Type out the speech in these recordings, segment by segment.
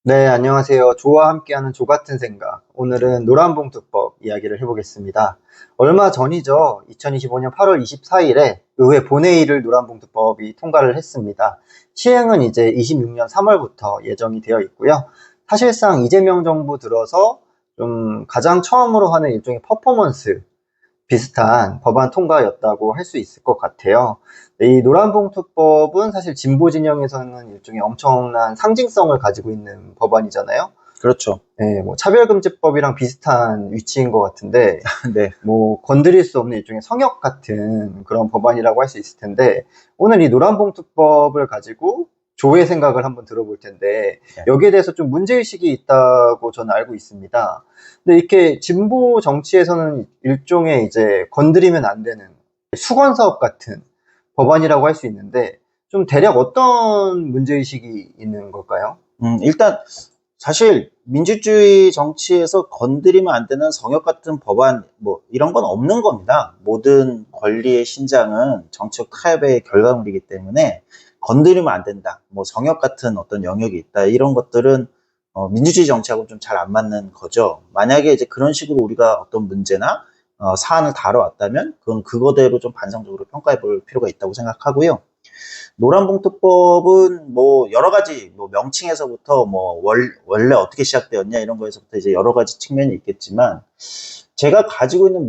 네, 안녕하세요. 조와 함께하는 조 같은 생각. 오늘은 노란봉투법 이야기를 해보겠습니다. 얼마 전이죠. 2025년 8월 24일에 의회 본회의를 노란봉투법이 통과를 했습니다. 시행은 이제 26년 3월부터 예정이 되어 있고요. 사실상 이재명 정부 들어서 좀 가장 처음으로 하는 일종의 퍼포먼스 비슷한 법안 통과였다고 할 수 있을 것 같아요. 이 노란봉투법은 사실 진보 진영에서는 일종의 엄청난 상징성을 가지고 있는 법안이잖아요. 그렇죠. 네, 뭐 차별금지법이랑 비슷한 위치인 것 같은데, 네. 뭐 건드릴 수 없는 일종의 성역 같은 그런 법안이라고 할 수 있을 텐데, 오늘 이 노란봉투법을 가지고 조의 생각을 한번 들어볼 텐데, 네. 여기에 대해서 좀 문제의식이 있다고 저는 알고 있습니다. 근데 이렇게 진보 정치에서는 일종의 이제 건드리면 안 되는 수건사업 같은 법안이라고 할 수 있는데, 좀 대략 어떤 문제의식이 있는 걸까요? 일단 사실 민주주의 정치에서 건드리면 안 되는 성역 같은 법안 뭐 이런 건 없는 겁니다. 모든 권리의 신장은 정치적 타협의 결과물이기 때문에 건드리면 안 된다. 뭐 성역 같은 어떤 영역이 있다. 이런 것들은 민주주의 정치하고 좀 잘 안 맞는 거죠. 만약에 이제 그런 식으로 우리가 어떤 문제나 사안을 다뤄왔다면 그건 그거대로 좀 반성적으로 평가해 볼 필요가 있다고 생각하고요. 노란봉투법은 뭐 여러 가지 뭐 명칭에서부터 뭐 원래 어떻게 시작되었냐 이런 거에서부터 이제 여러 가지 측면이 있겠지만 제가 가지고 있는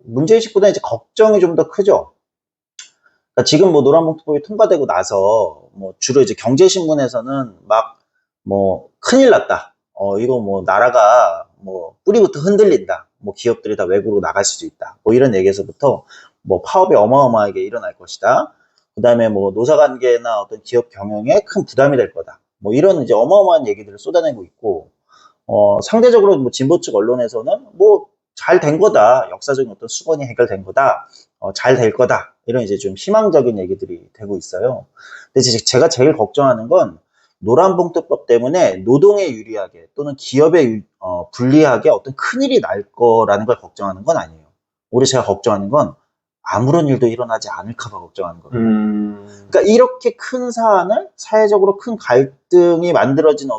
문제의식보다 이제 걱정이 좀 더 크죠. 그러니까 지금 뭐 노란봉투법이 통과되고 나서 뭐 주로 이제 경제신문에서는 막 뭐 큰일 났다. 이거 뭐 나라가 뭐 뿌리부터 흔들린다. 뭐 기업들이 다 외국으로 나갈 수도 있다. 뭐 이런 얘기에서부터 뭐 파업이 어마어마하게 일어날 것이다. 그다음에 뭐 노사관계나 어떤 기업 경영에 큰 부담이 될 거다. 뭐 이런 이제 어마어마한 얘기들을 쏟아내고 있고 상대적으로 뭐 진보 측 언론에서는 뭐 잘 된 거다. 역사적인 어떤 수건이 해결된 거다. 잘 될 거다. 이런 이제 좀 희망적인 얘기들이 되고 있어요. 근데 제가 제일 걱정하는 건 노란봉투법 때문에 노동에 유리하게 또는 기업에 불리하게 어떤 큰일이 날 거라는 걸 걱정하는 건 아니에요. 오히려 제가 걱정하는 건 아무런 일도 일어나지 않을까 봐 걱정하는 거거든요. 그러니까 이렇게 큰 사안을 사회적으로 큰 갈등이 만들어진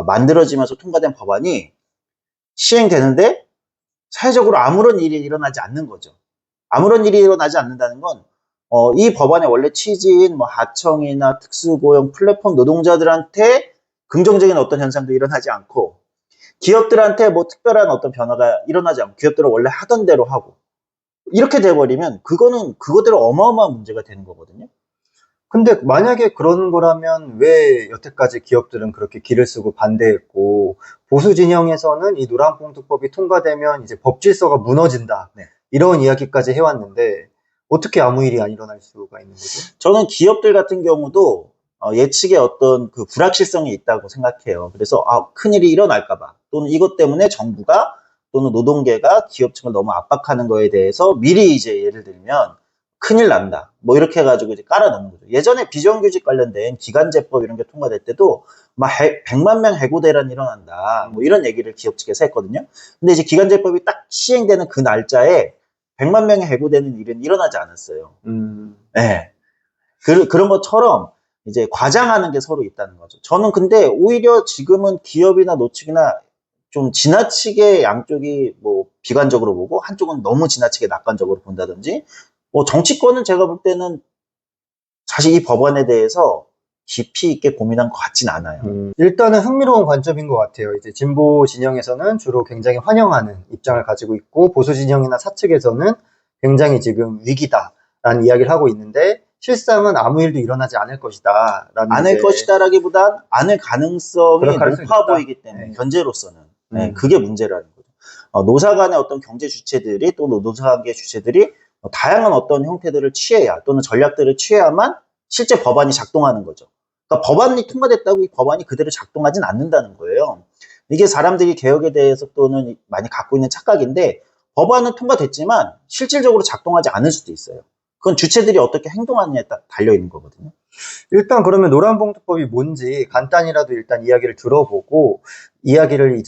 만들어지면서 통과된 법안이 시행되는데 사회적으로 아무런 일이 일어나지 않는 거죠. 아무런 일이 일어나지 않는다는 건 이 법안의 원래 취지인 뭐 하청이나 특수고용 플랫폼 노동자들한테 긍정적인 어떤 현상도 일어나지 않고 기업들한테 뭐 특별한 어떤 변화가 일어나지 않고 기업들은 원래 하던 대로 하고 이렇게 돼버리면 그거는 그거대로 어마어마한 문제가 되는 거거든요. 근데 만약에 그런 거라면 왜 여태까지 기업들은 그렇게 길을 쓰고 반대했고, 보수 진영에서는 이 노란봉투법이 통과되면 이제 법 질서가 무너진다, 네. 이런 이야기까지 해왔는데 어떻게 아무 일이 안 일어날 수가 있는 거죠? 저는 기업들 같은 경우도 예측에 어떤 그 불확실성이 있다고 생각해요. 그래서 큰일이 일어날까봐 또는 이것 때문에 정부가 또는 노동계가 기업 측을 너무 압박하는 거에 대해서 미리 이제 예를 들면 큰일 난다. 뭐 이렇게 해가지고 이제 깔아놓는 거죠. 예전에 비정규직 관련된 기간제법 이런 게 통과될 때도 막 100만 명 해고 대란이 일어난다. 뭐 이런 얘기를 기업 측에서 했거든요. 근데 이제 기간제법이 딱 시행되는 그 날짜에 100만 명이 해고되는 일은 일어나지 않았어요. 네. 그런 것처럼 이제 과장하는 게 서로 있다는 거죠. 저는 근데 오히려 지금은 기업이나 노측이나 좀 지나치게 양쪽이 뭐 비관적으로 보고 한쪽은 너무 지나치게 낙관적으로 본다든지 뭐 정치권은 제가 볼 때는 사실 이 법안에 대해서 깊이 있게 고민한 것 같진 않아요. 일단은 흥미로운 관점인 것 같아요. 이제 진보 진영에서는 주로 굉장히 환영하는 입장을 가지고 있고, 보수 진영이나 사측에서는 굉장히 지금 위기다라는 이야기를 하고 있는데, 실상은 아무 일도 일어나지 않을 것이다 라는 않을 것이다라기보단 않을 가능성이 그럴 가능성이 높아 높다. 보이기 때문에 네. 현재로서는 그게 문제라는 거죠. 노사 간의 어떤 경제 주체들이 또 노사관계 주체들이 다양한 어떤 형태들을 취해야 또는 전략들을 취해야만 실제 법안이 작동하는 거죠. 그러니까 법안이 통과됐다고 이 법안이 그대로 작동하진 않는다는 거예요. 이게 사람들이 개혁에 대해서 또는 많이 갖고 있는 착각인데 법안은 통과됐지만 실질적으로 작동하지 않을 수도 있어요. 그건 주체들이 어떻게 행동하느냐에 달려 있는 거거든요. 일단 그러면 노란봉투법이 뭔지 간단히라도 일단 이야기를 들어보고 이야기를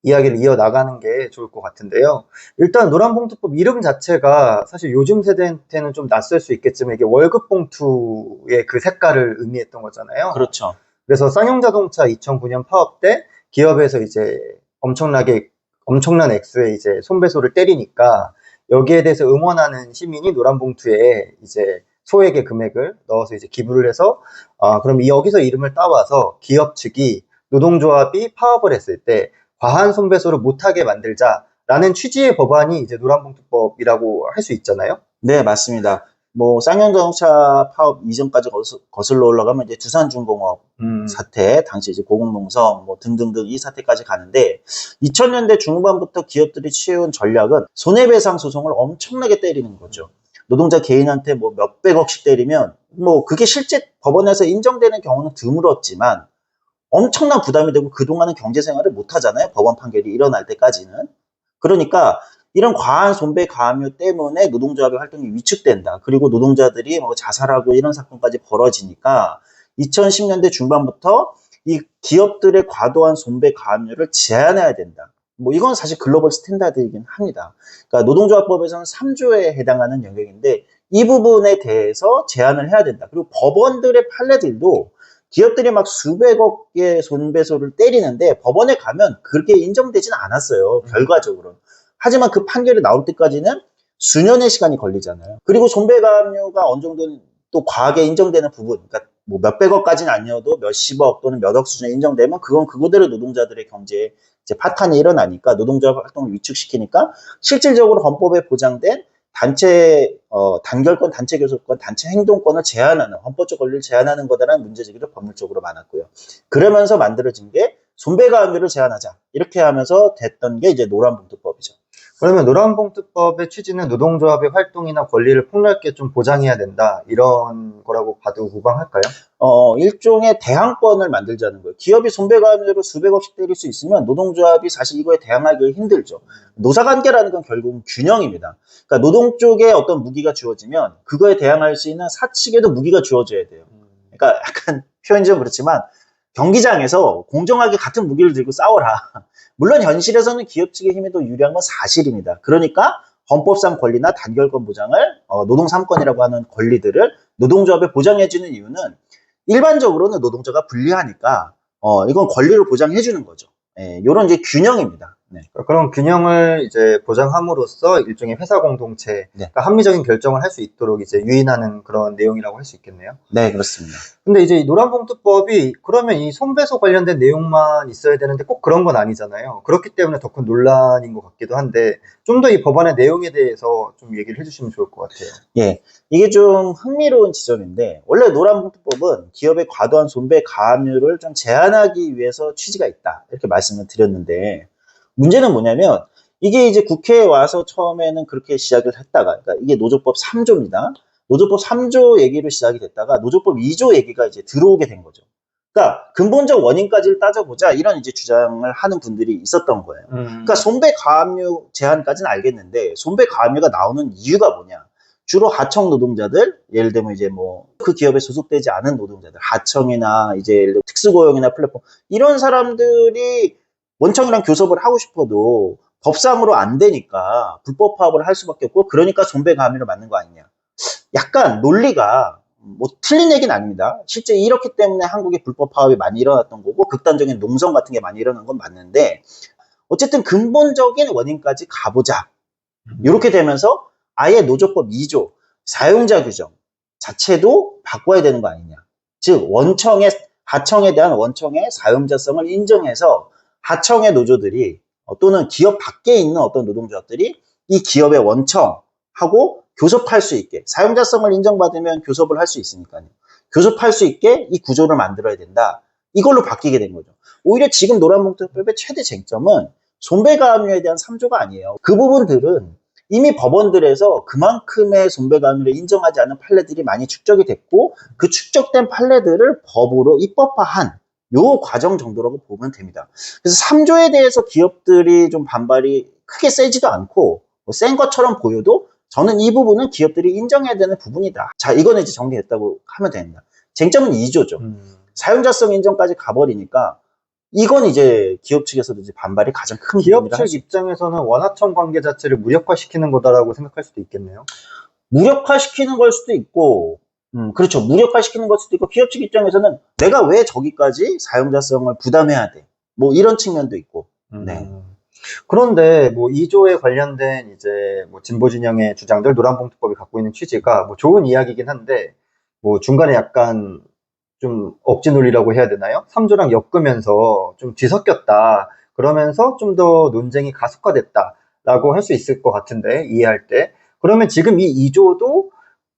이어나가는 게 좋을 것 같은데요. 일단 노란봉투법 이름 자체가 사실 요즘 세대한테는 좀 낯설 수 있겠지만 이게 월급봉투의 그 색깔을 의미했던 거잖아요. 그렇죠. 그래서 쌍용자동차 2009년 파업 때 기업에서 이제 엄청난 액수의 이제 손배소를 때리니까 여기에 대해서 응원하는 시민이 노란봉투에 이제 소액의 금액을 넣어서 이제 기부를 해서 그럼 여기서 이름을 따와서 기업 측이 노동조합이 파업을 했을 때 과한 손배소를 못하게 만들자라는 취지의 법안이 이제 노란봉투법이라고 할 수 있잖아요. 네, 맞습니다. 뭐 쌍용자동차 파업 이전까지 거슬러 올라가면 이제 두산중공업 사태, 당시 이제 고공농성 뭐 등등등 이 사태까지 가는데 2000년대 중반부터 기업들이 취해온 전략은 손해배상 소송을 엄청나게 때리는 거죠. 노동자 개인한테 뭐 몇백억씩 때리면 뭐 그게 실제 법원에서 인정되는 경우는 드물었지만 엄청난 부담이 되고 그동안은 경제생활을 못 하잖아요. 법원 판결이 일어날 때까지는. 그러니까 이런 과한 손배 가압류 때문에 노동조합의 활동이 위축된다. 그리고 노동자들이 뭐 자살하고 이런 사건까지 벌어지니까 2010년대 중반부터 이 기업들의 과도한 손배 가압류를 제한해야 된다. 뭐 이건 사실 글로벌 스탠다드이긴 합니다. 그러니까 노동조합법에서는 3조에 해당하는 영역인데 이 부분에 대해서 제한을 해야 된다. 그리고 법원들의 판례들도 기업들이 막 수백억의 손배소를 때리는데 법원에 가면 그렇게 인정되지는 않았어요. 결과적으로는. 하지만 그 판결이 나올 때까지는 수년의 시간이 걸리잖아요. 그리고 손배가압류가 어느 정도는 또 과하게 인정되는 부분, 그러니까 뭐 몇백억까지는 아니어도 몇십억 또는 몇억 수준에 인정되면 그건 그거대로 노동자들의 경제에 이제 파탄이 일어나니까 노동조합 활동을 위축시키니까 실질적으로 헌법에 보장된 단체 단결권, 단체 교섭권, 단체 행동권을 제한하는 헌법적 권리를 제한하는 거다라는 문제제기도 법률적으로 많았고요. 그러면서 만들어진 게 손배가압류를 제한하자 이렇게 하면서 됐던 게 이제 노란봉투법이죠. 그러면 노란봉투법의 취지는 노동조합의 활동이나 권리를 폭넓게 좀 보장해야 된다 이런 거라고 봐도 무방할까요? 일종의 대항권을 만들자는 거예요. 기업이 손배가압류로 수백억씩 때릴 수 있으면 노동조합이 사실 이거에 대항하기 힘들죠. 노사관계라는 건 결국은 균형입니다. 그러니까 노동 쪽에 어떤 무기가 주어지면 그거에 대항할 수 있는 사측에도 무기가 주어져야 돼요. 그러니까 약간 표현이 좀 그렇지만 경기장에서 공정하게 같은 무기를 들고 싸워라. 물론 현실에서는 기업 측의 힘이 더 유리한 건 사실입니다. 그러니까 헌법상 권리나 단결권 보장을 노동 3권이라고 하는 권리들을 노동조합에 보장해주는 이유는 일반적으로는 노동자가 불리하니까 이건 권리를 보장해주는 거죠. 이런 이제 균형입니다. 네. 그런 균형을 이제 보장함으로써 일종의 회사 공동체, 네. 그러니까 합리적인 결정을 할 수 있도록 이제 유인하는 그런 내용이라고 할 수 있겠네요. 네, 그렇습니다. 근데 이제 이 노란봉투법이 그러면 이 손배소 관련된 내용만 있어야 되는데 꼭 그런 건 아니잖아요. 그렇기 때문에 더 큰 논란인 것 같기도 한데 좀 더 이 법안의 내용에 대해서 좀 얘기를 해주시면 좋을 것 같아요. 예, 이게 좀 흥미로운 지점인데 원래 노란봉투법은 기업의 과도한 손배 가압류를 좀 제한하기 위해서 취지가 있다 이렇게 말씀을 드렸는데 문제는 뭐냐면 이게 이제 국회에 와서 처음에는 그렇게 시작을 했다가 그러니까 이게 노조법 3조입니다. 노조법 3조 얘기로 시작이 됐다가 노조법 2조 얘기가 이제 들어오게 된 거죠. 그러니까 근본적 원인까지를 따져보자 이런 이제 주장을 하는 분들이 있었던 거예요. 그러니까 손배 가압류 제한까지는 알겠는데 손배 가압류가 나오는 이유가 뭐냐? 주로 하청 노동자들, 예를 들면 이제 뭐 그 기업에 소속되지 않은 노동자들, 하청이나 이제 예를 들면 특수고용이나 플랫폼 이런 사람들이 원청이랑 교섭을 하고 싶어도 법상으로 안 되니까 불법 파업을 할 수밖에 없고 그러니까 손배 가압류를 맞는 거 아니냐. 약간 논리가 뭐 틀린 얘기는 아닙니다. 실제 이렇기 때문에 한국에 불법 파업이 많이 일어났던 거고 극단적인 농성 같은 게 많이 일어난 건 맞는데 어쨌든 근본적인 원인까지 가보자. 이렇게 되면서 아예 노조법 2조 사용자 규정 자체도 바꿔야 되는 거 아니냐. 즉 하청에 대한 원청의 사용자성을 인정해서 하청의 노조들이 또는 기업 밖에 있는 어떤 노동조합들이 이 기업의 원청하고 교섭할 수 있게 사용자성을 인정받으면 교섭을 할 수 있으니까요. 교섭할 수 있게 이 구조를 만들어야 된다. 이걸로 바뀌게 된 거죠. 오히려 지금 노란봉투법의 최대 쟁점은 손배가압류에 대한 3조가 아니에요. 그 부분들은 이미 법원들에서 그만큼의 손배가압류를 인정하지 않는 판례들이 많이 축적이 됐고 그 축적된 판례들을 법으로 입법화한 요 과정 정도라고 보면 됩니다. 그래서 3조에 대해서 기업들이 좀 반발이 크게 세지도 않고 센 것처럼 보여도 저는 이 부분은 기업들이 인정해야 되는 부분이다. 자, 이거는 이제 정리됐다고 하면 됩니다. 쟁점은 2조죠. 사용자성 인정까지 가버리니까 이건 이제 기업 측에서도 이제 반발이 가장 큰 기업 부분이라 측 입장에서는 원하청 관계 자체를 무력화시키는 거다라고 생각할 수도 있겠네요. 무력화시키는 걸 수도 있고 그렇죠. 무력화시키는 걸 수도 있고, 기업 측 입장에서는 내가 왜 저기까지 사용자성을 부담해야 돼? 뭐 이런 측면도 있고. 네. 그런데 뭐 2조에 관련된 이제 뭐 진보 진영의 주장들 노란봉투법이 갖고 있는 취지가 뭐 좋은 이야기긴 한데 뭐 중간에 약간 좀 억지 논리라고 해야 되나요? 3조랑 엮으면서 좀 뒤섞였다. 그러면서 좀 더 논쟁이 가속화됐다라고 할 수 있을 것 같은데 이해할 때. 그러면 지금 이 2조도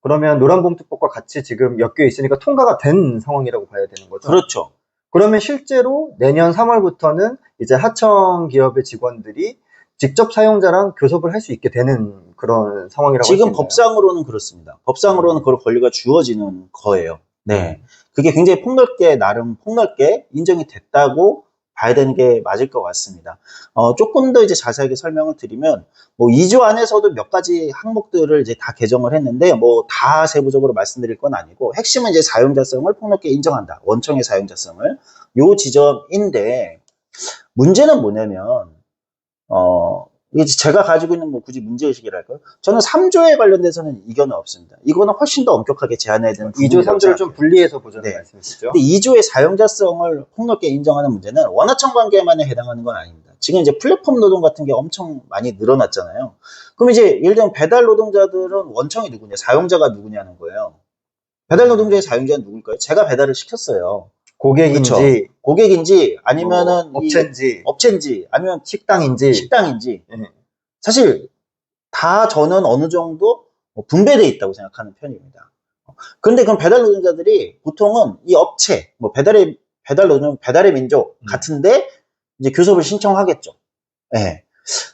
그러면 노란봉투법과 같이 지금 엮여 있으니까 통과가 된 상황이라고 봐야 되는 거죠? 그렇죠. 그러면 실제로 내년 3월부터는 이제 하청 기업의 직원들이 직접 사용자랑 교섭을 할 수 있게 되는 그런 상황이라고 할 수 지금 있나요? 법상으로는 그렇습니다. 법상으로는 그걸 권리가 주어지는 거예요. 네. 그게 굉장히 폭넓게, 나름 폭넓게 인정이 됐다고 봐야 되는 게 맞을 것 같습니다. 조금 더 이제 자세하게 설명을 드리면, 뭐 2조 안에서도 몇 가지 항목들을 이제 다 개정을 했는데, 뭐 다 세부적으로 말씀드릴 건 아니고, 핵심은 이제 사용자성을 폭넓게 인정한다. 원청의 사용자성을. 요 지점인데, 문제는 뭐냐면, 이게 제가 가지고 있는 뭐 굳이 문제의식이랄까요? 저는 3조에 관련돼서는 이견은 없습니다. 이거는 훨씬 더 엄격하게 제한해야 되는 2조, 부분이라고 3조를 좀 생각해요. 분리해서 보자는 네. 말씀이시죠? 근데 2조의 사용자성을 폭넓게 인정하는 문제는 원하청 관계만에 해당하는 건 아닙니다. 지금 이제 플랫폼 노동 같은 게 엄청 많이 늘어났잖아요. 그럼 이제 예를 들면 배달 노동자들은 원청이 누구냐, 사용자가 누구냐는 거예요. 배달 노동자의 사용자는 누굴까요? 제가 배달을 시켰어요. 고객인지, 그쵸? 고객인지 아니면은 뭐 업체인지, 아니면 식당인지. 식당인지 예. 사실 다 저는 어느 정도 분배되어 있다고 생각하는 편입니다. 그런데 그럼 배달 노동자들이 보통은 이 업체, 뭐 배달의 민족 같은데 이제 교섭을 신청하겠죠. 예.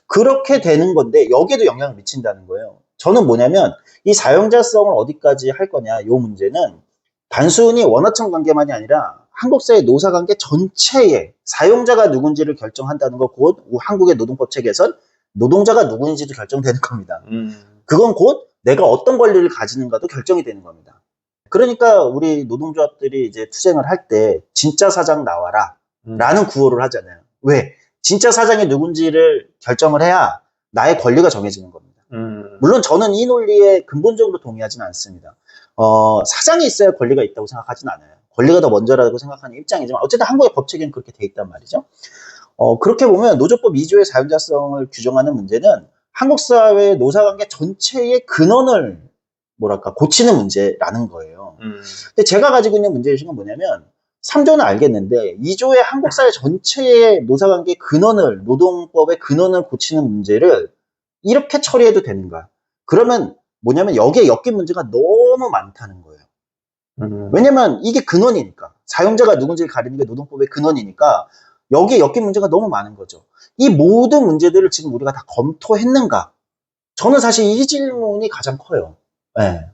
그렇게 되는 건데 여기에도 영향을 미친다는 거예요. 저는 뭐냐면 이 사용자성을 어디까지 할 거냐, 요 문제는 단순히 원하청 관계만이 아니라 한국사회 노사 관계 전체에 사용자가 누군지를 결정한다는 거, 곧 한국의 노동법 체계에선 노동자가 누구인지도 결정되는 겁니다. 그건 곧 내가 어떤 권리를 가지는가도 결정이 되는 겁니다. 그러니까 우리 노동조합들이 이제 투쟁을 할 때 진짜 사장 나와라 라는 구호를 하잖아요. 왜? 진짜 사장이 누군지를 결정을 해야 나의 권리가 정해지는 겁니다. 물론 저는 이 논리에 근본적으로 동의하지는 않습니다. 사장이 있어야 권리가 있다고 생각하진 않아요. 권리가 더 먼저라고 생각하는 입장이지만 어쨌든 한국의 법 체계는 그렇게 돼 있단 말이죠. 그렇게 보면 노조법 2조의 사용자성을 규정하는 문제는 한국 사회의 노사관계 전체의 근원을 고치는 문제라는 거예요. 근데 제가 가지고 있는 문제의식은 뭐냐면 3조는 알겠는데 2조의 한국 사회 전체의 노사관계 근원을, 노동법의 근원을 고치는 문제를 이렇게 처리해도 되는가? 그러면 뭐냐면 여기에 엮인 문제가 너무 많다는 거예요. 왜냐면 이게 근원이니까. 사용자가 누군지를 가리는 게 노동법의 근원이니까 여기에 엮인 문제가 너무 많은 거죠. 이 모든 문제들을 지금 우리가 다 검토했는가? 저는 사실 이 질문이 가장 커요. 네.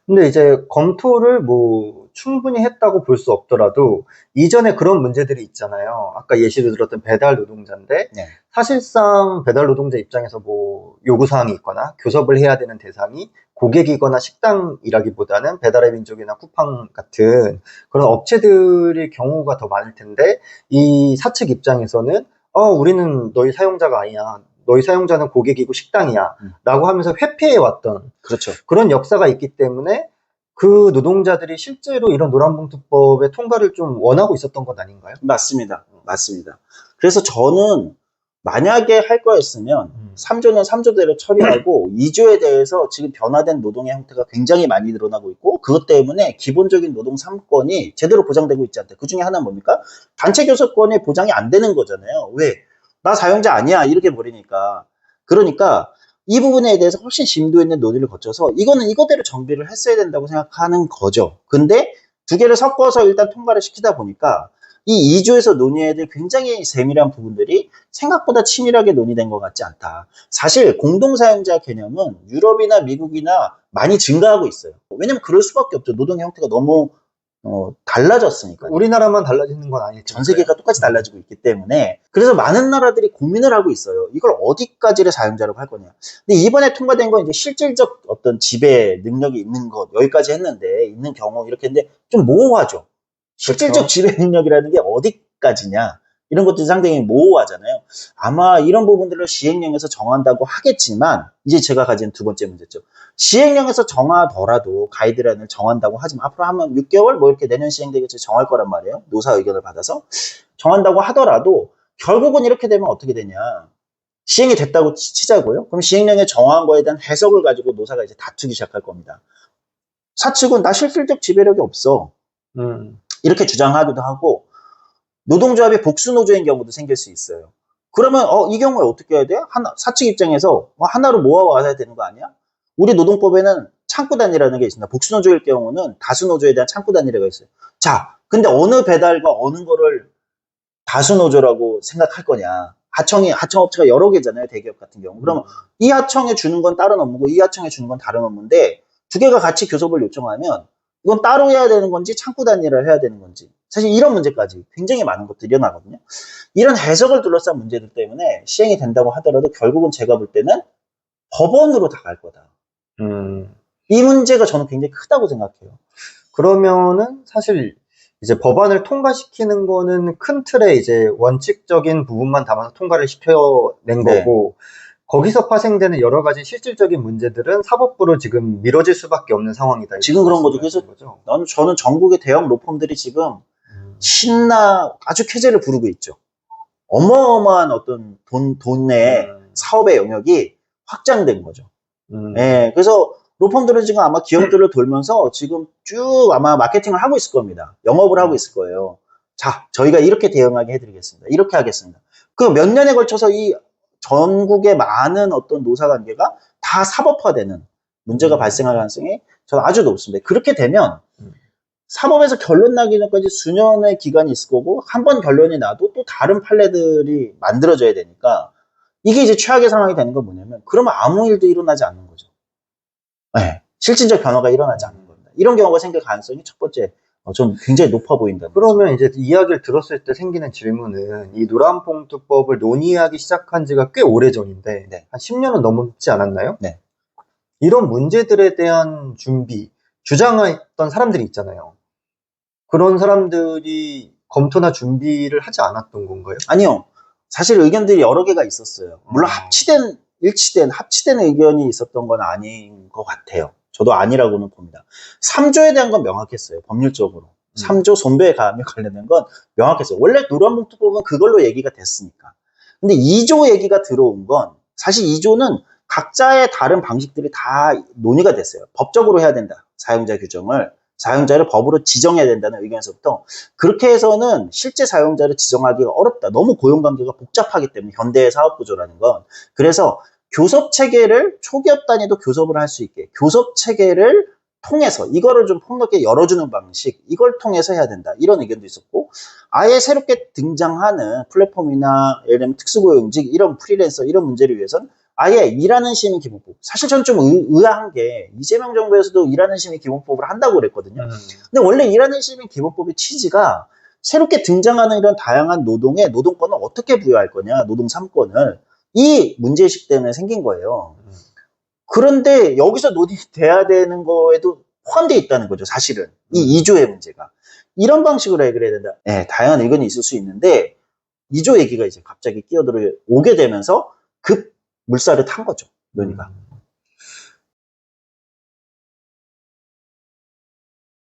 근데 이제 검토를 뭐 충분히 했다고 볼 수 없더라도 이전에 그런 문제들이 있잖아요. 아까 예시로 들었던 배달 노동자인데 네. 사실상 배달 노동자 입장에서 뭐 요구사항이 있거나 교섭을 해야 되는 대상이 고객이거나 식당이라기보다는 배달의 민족이나 쿠팡 같은 그런 업체들의 경우가 더 많을 텐데 이 사측 입장에서는 우리는 너희 사용자가 아니야. 너희 사용자는 고객이고 식당이야. 라고 하면서 회피해왔던 그렇죠. 그런 역사가 있기 때문에 그 노동자들이 실제로 이런 노란봉투법의 통과를 좀 원하고 있었던 것 아닌가요? 맞습니다. 맞습니다. 그래서 저는 만약에 할 거였으면 3조는 3조대로 처리하고 2조에 대해서 지금 변화된 노동의 형태가 굉장히 많이 늘어나고 있고 그것 때문에 기본적인 노동 3권이 제대로 보장되고 있지 않다. 그 중에 하나는 뭡니까? 단체 교섭권이 보장이 안 되는 거잖아요. 왜? 나 사용자 아니야 이렇게 버리니까. 그러니까 이 부분에 대해서 훨씬 심도 있는 논의를 거쳐서 이거는 이거대로 정비를 했어야 된다고 생각하는 거죠. 근데 두 개를 섞어서 일단 통과를 시키다 보니까 이 2조에서 논의해야 될 굉장히 세밀한 부분들이 생각보다 치밀하게 논의된 것 같지 않다. 사실 공동사용자 개념은 유럽이나 미국이나 많이 증가하고 있어요. 왜냐면 그럴 수밖에 없죠. 노동의 형태가 너무 달라졌으니까. 우리나라만 달라지는 건 아니죠. 전 세계가 똑같이 달라지고 있기 때문에 그래서 많은 나라들이 고민을 하고 있어요. 이걸 어디까지를 사용자라고 할 거냐. 근데 이번에 통과된 건 이제 실질적 어떤 지배 능력이 있는 것 여기까지 했는데 있는 경우 이렇게 했는데 좀 모호하죠. 실질적 그렇죠. 지배 능력이라는 게 어디까지냐. 이런 것들이 상당히 모호하잖아요. 아마 이런 부분들을 시행령에서 정한다고 하겠지만, 이제 제가 가진 두 번째 문제죠. 시행령에서 정하더라도 가이드라인을 정한다고 하지만 앞으로 하면 6개월 뭐 이렇게 내년 시행되겠지 정할 거란 말이에요. 노사 의견을 받아서 정한다고 하더라도 결국은 이렇게 되면 어떻게 되냐. 시행이 됐다고 치자고요. 그럼 시행령에 정한 거에 대한 해석을 가지고 노사가 이제 다투기 시작할 겁니다. 사측은 나 실질적 지배력이 없어. 이렇게 주장하기도 하고, 노동조합이 복수노조인 경우도 생길 수 있어요. 그러면 이 경우에 어떻게 해야 돼? 사측 입장에서 하나로 모아와야 되는 거 아니야? 우리 노동법에는 창구단위라는 게 있습니다. 복수노조일 경우는 다수노조에 대한 창구단위가 있어요. 자, 근데 어느 배달과 어느 거를 다수노조라고 생각할 거냐. 하청업체가 여러 개잖아요. 대기업 같은 경우. 그러면 이 하청에 주는 건 다른 업무고 이 하청에 주는 건 다른 업무인데 두 개가 같이 교섭을 요청하면 이건 따로 해야 되는 건지 창구 단위를 해야 되는 건지 사실 이런 문제까지 굉장히 많은 것들이 일어나거든요. 이런 해석을 둘러싼 문제들 때문에 시행이 된다고 하더라도 결국은 제가 볼 때는 법원으로 다 갈 거다. 이 문제가 저는 굉장히 크다고 생각해요. 그러면은 사실 이제 법안을 통과시키는 거는 큰 틀에 이제 원칙적인 부분만 담아서 통과를 시켜낸 네. 거고, 거기서 파생되는 여러 가지 실질적인 문제들은 사법부로 지금 미뤄질 수밖에 없는 상황이다. 지금 그런 거죠. 그래서 저는 전국의 대형 로펌들이 지금 아주 쾌재를 부르고 있죠. 어마어마한 어떤 돈의 사업의 영역이 확장된 거죠. 예, 그래서 로펌들은 지금 아마 기업들을 돌면서 지금 쭉 아마 마케팅을 하고 있을 겁니다. 영업을 하고 있을 거예요. 자, 저희가 이렇게 대응하게 해드리겠습니다. 이렇게 하겠습니다. 그 몇 년에 걸쳐서 이 전국의 많은 어떤 노사 관계가 다 사법화되는 문제가 발생할 가능성이 저는 아주 높습니다. 그렇게 되면 사법에서 결론 나기 전까지 수년의 기간이 있을 거고 한 번 결론이 나도 또 다른 판례들이 만들어져야 되니까 이게 이제 최악의 상황이 되는 건 뭐냐면 그러면 아무 일도 일어나지 않는 거죠. 네, 실질적 변화가 일어나지 않는 겁니다. 이런 경우가 생길 가능성이 첫 번째 전 굉장히 높아 보인다. 그러면 이제 이야기를 들었을 때 생기는 질문은 이 노란봉투법을 논의하기 시작한 지가 꽤 오래전인데 네. 한 10년은 넘지 않았나요? 네. 이런 문제들에 대한 준비, 주장했던 사람들이 있잖아요. 그런 사람들이 검토나 준비를 하지 않았던 건가요? 아니요. 사실 의견들이 여러 개가 있었어요. 물론 합치된 의견이 있었던 건 아닌 것 같아요. 저도 아니라고는 봅니다. 3조에 대한 건 명확했어요. 법률적으로. 3조 손배의 가압에 관련된 건 명확했어요. 원래 노란봉투법은 그걸로 얘기가 됐으니까. 근데 2조 얘기가 들어온 건 사실 2조는 각자의 다른 방식들이 다 논의가 됐어요. 법적으로 해야 된다. 사용자 규정을. 사용자를 법으로 지정해야 된다는 의견에서부터 그렇게 해서는 실제 사용자를 지정하기가 어렵다. 너무 고용관계가 복잡하기 때문에 현대의 사업구조라는 건. 그래서 교섭체계를 초기업 단위도 교섭을 할 수 있게 교섭체계를 통해서 이거를 좀 폭넓게 열어주는 방식 이걸 통해서 해야 된다. 이런 의견도 있었고 아예 새롭게 등장하는 플랫폼이나 예를 들면 특수고용직 이런 프리랜서 이런 문제를 위해서는 아예 일하는 시민 기본법. 사실 저는 좀 의아한 게 이재명 정부에서도 일하는 시민 기본법을 한다고 그랬거든요. 근데 원래 일하는 시민 기본법의 취지가 새롭게 등장하는 이런 다양한 노동의 노동권을 어떻게 부여할 거냐, 노동 3권을 이 문제의식 때문에 생긴 거예요. 그런데 여기서 논의돼야 되는 거에도 포함되어 있다는 거죠, 사실은. 이 2조의 문제가. 이런 방식으로 해결해야 된다. 네, 다양한 의견이 있을 수 있는데 2조 얘기가 이제 갑자기 끼어들어 오게 되면서 급 물살을 탄 거죠, 논의가.